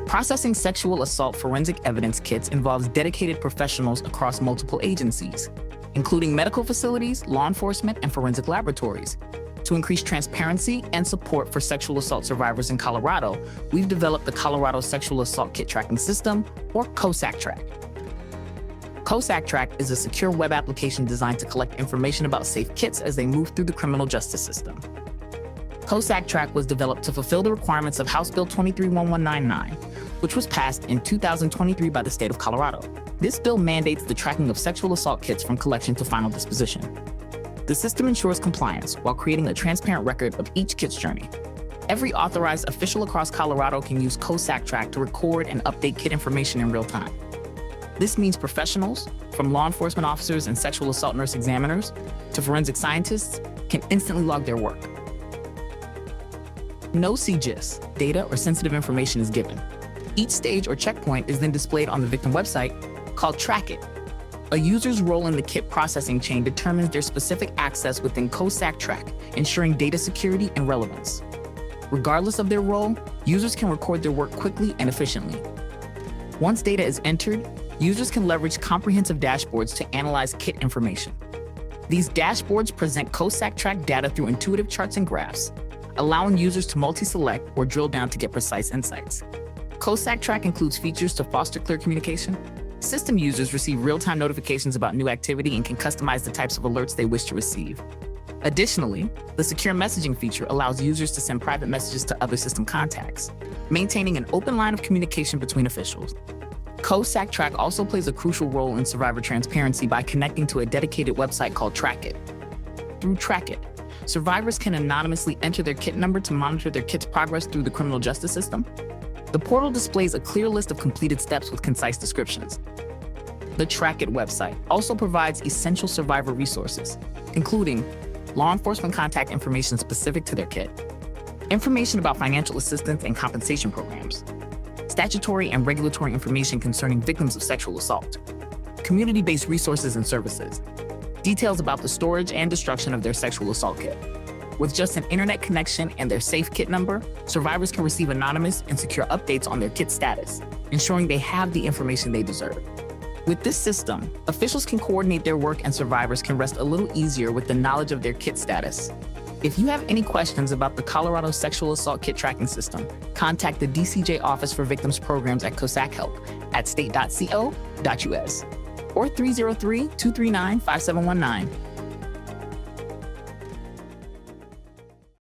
Processing sexual assault forensic evidence kits involves dedicated professionals across multiple agencies, including medical facilities, law enforcement, and forensic laboratories. To increase transparency and support for sexual assault survivors in Colorado, we've developed the Colorado Sexual Assault Kit Tracking System, or COSAK Track. COSAK Track is a secure web application designed to collect information about safe kits as they move through the criminal justice system. COSAK Track was developed to fulfill the requirements of House Bill 231199, which was passed in 2023 by the state of Colorado. This bill mandates the tracking of sexual assault kits from collection to final disposition. The system ensures compliance while creating a transparent record of each kit's journey. Every authorized official across Colorado can use COSAK Track to record and update kit information in real time. This means professionals, from law enforcement officers and sexual assault nurse examiners to forensic scientists, can instantly log their work. No CGIS, data, or sensitive information is given. Each stage or checkpoint is then displayed on the victim website, called Track It. A user's role in the kit processing chain determines their specific access within COSAK Track, ensuring data security and relevance. Regardless of their role, users can record their work quickly and efficiently. Once data is entered, users can leverage comprehensive dashboards to analyze kit information. These dashboards present COSAK Track data through intuitive charts and graphs, allowing users to multi-select or drill down to get precise insights. COSAK Track includes features to foster clear communication. System users receive real-time notifications about new activity and can customize the types of alerts they wish to receive. Additionally, the secure messaging feature allows users to send private messages to other system contacts, maintaining an open line of communication between officials. COSAK Track also plays a crucial role in survivor transparency by connecting to a dedicated website called Track It. Through Track It, survivors can anonymously enter their kit number to monitor their kit's progress through the criminal justice system. The portal displays a clear list of completed steps with concise descriptions. The Track It website also provides essential survivor resources, including law enforcement contact information specific to their kit, information about financial assistance and compensation programs, statutory and regulatory information concerning victims of sexual assault, community-based resources and services, details about the storage and destruction of their sexual assault kit. With just an internet connection and their safe kit number, survivors can receive anonymous and secure updates on their kit status, ensuring they have the information they deserve. With this system, officials can coordinate their work and survivors can rest a little easier with the knowledge of their kit status. If you have any questions about the Colorado Sexual Assault Kit Tracking System, contact the DCJ Office for Victims Programs at COSAK Help at state.co.us or 303-239-5719.